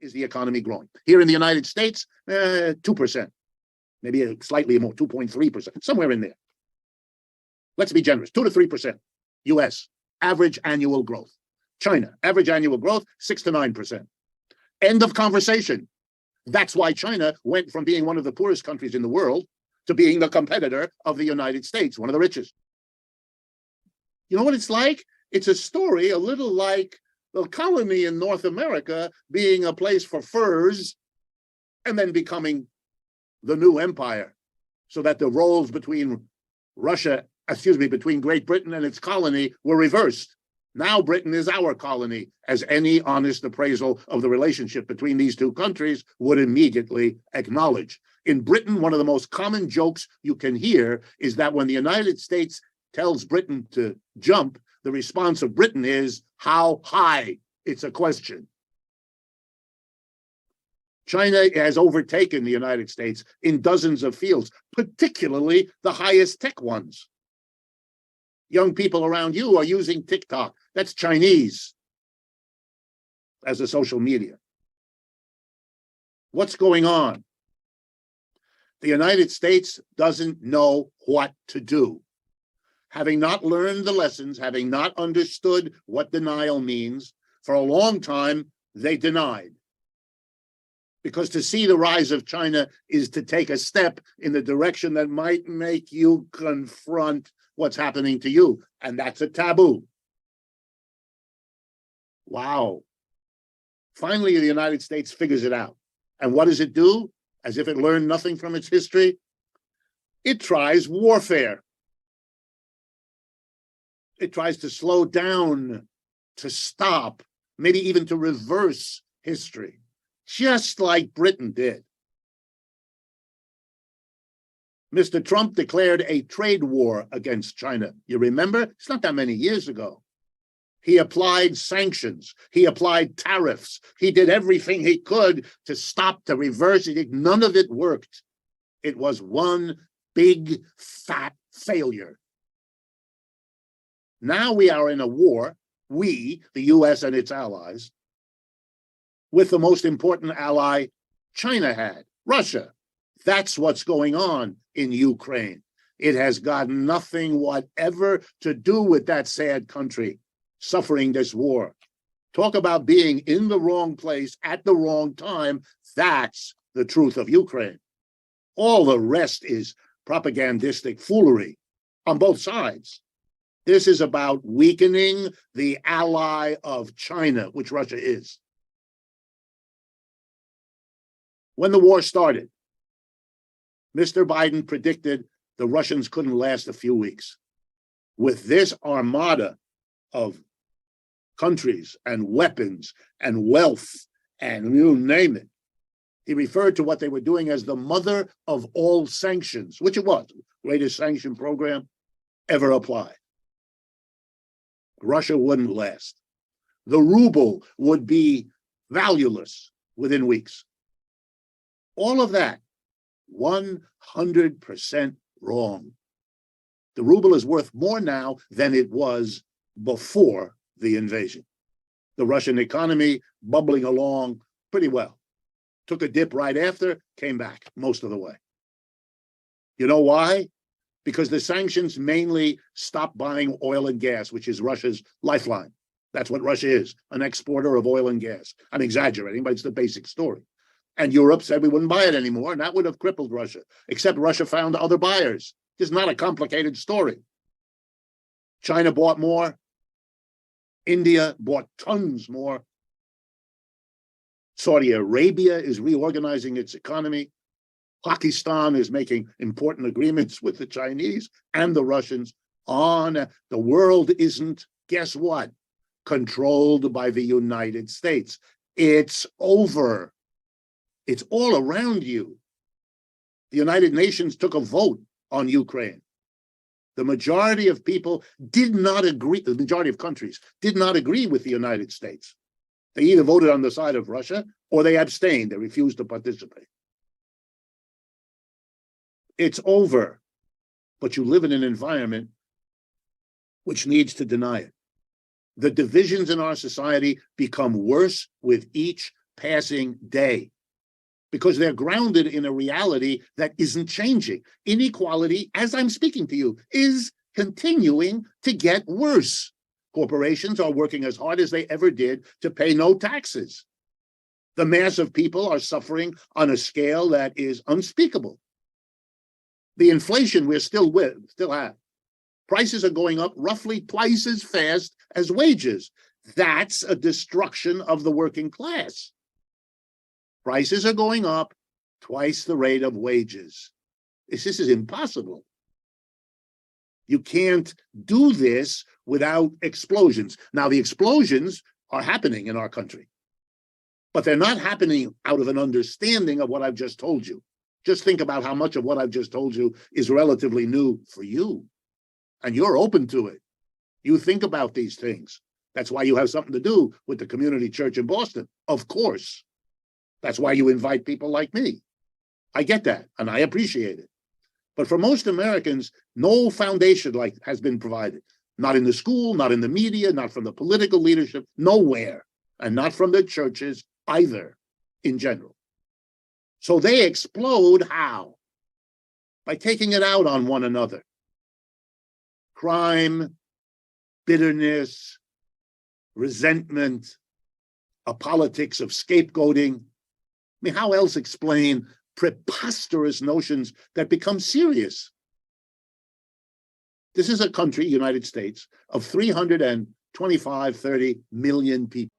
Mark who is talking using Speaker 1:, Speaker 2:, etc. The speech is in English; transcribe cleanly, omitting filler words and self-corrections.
Speaker 1: is the economy growing? Here in the United States, 2%, maybe slightly more, 2.3%, somewhere in there. Let's be generous, 2 to 3%. US, average annual growth. China, average annual growth, 6 to 9%. End of conversation. That's why China went from being one of the poorest countries in the world to being the competitor of the United States, one of the richest. You know what it's like? It's a story a little like the colony in North America being a place for furs and then becoming the new empire, so that the roles between between Great Britain and its colony were reversed. Now Britain is our colony, as any honest appraisal of the relationship between these two countries would immediately acknowledge. In Britain, one of the most common jokes you can hear is that when the United States tells Britain to jump, the response of Britain is, how high? It's a question. China has overtaken the United States in dozens of fields, particularly the highest tech ones. Young people around you are using TikTok. That's Chinese as a social media. What's going on? The United States doesn't know what to do. Having not learned the lessons, having not understood what denial means, for a long time, they denied. Because to see the rise of China is to take a step in the direction that might make you confront what's happening to you. And that's a taboo. Wow. Finally, the United States figures it out. And what does it do? As if it learned nothing from its history? It tries warfare. It tries to slow down, to stop, maybe even to reverse history, just like Britain did. Mr. Trump declared a trade war against China. You remember? It's not that many years ago. He applied sanctions. He applied tariffs. He did everything he could to stop, to reverse it. None of it worked. It was one big, fat failure. Now we are in a war, we, the US and its allies, with the most important ally China had, Russia. That's what's going on in Ukraine. It has got nothing whatever to do with that sad country suffering this war. Talk about being in the wrong place at the wrong time. That's the truth of Ukraine. All the rest is propagandistic foolery on both sides. This is about weakening the ally of China, which Russia is. When the war started, Mr. Biden predicted the Russians couldn't last a few weeks. With this armada of countries and weapons and wealth and you name it, he referred to what they were doing as the mother of all sanctions, which it was, greatest sanction program ever applied. Russia wouldn't last. The ruble would be valueless within weeks. All of that, 100% wrong. The ruble is worth more now than it was before the invasion. The Russian economy bubbling along pretty well. Took a dip right after, came back most of the way. You know why? Because the sanctions mainly stopped buying oil and gas, which is Russia's lifeline. That's what Russia is, an exporter of oil and gas. I'm exaggerating, but it's the basic story. And Europe said we wouldn't buy it anymore, and that would have crippled Russia, except Russia found other buyers. It's not a complicated story. China bought more. India bought tons more. Saudi Arabia is reorganizing its economy. Pakistan is making important agreements with the Chinese and the Russians. The world isn't, guess what? Controlled by the United States. It's over. It's all around you. The United Nations took a vote on Ukraine. The majority of people did not agree, the majority of countries did not agree with the United States. They either voted on the side of Russia or they abstained. They refused to participate. It's over. But you live in an environment which needs to deny it. The divisions in our society become worse with each passing day because they're grounded in a reality that isn't changing. Inequality, as I'm speaking to you, is continuing to get worse. Corporations are working as hard as they ever did to pay no taxes. The mass of people are suffering on a scale that is unspeakable. The inflation we're still have. Prices are going up roughly twice as fast as wages. That's a destruction of the working class. Prices are going up twice the rate of wages. This is impossible. You can't do this without explosions. Now, the explosions are happening in our country, but they're not happening out of an understanding of what I've just told you. Just think about how much of what I've just told you is relatively new for you, and you're open to it. You think about these things. That's why you have something to do with the community church in Boston, of course. That's why you invite people like me. I get that, and I appreciate it. But for most Americans, no foundation like has been provided. Not in the school, not in the media, not from the political leadership, nowhere, and not from the churches either, in general. So they explode how? By taking it out on one another. Crime, bitterness, resentment, a politics of scapegoating. I mean, how else explain preposterous notions that become serious? This is a country, United States, of 325, 30 million people.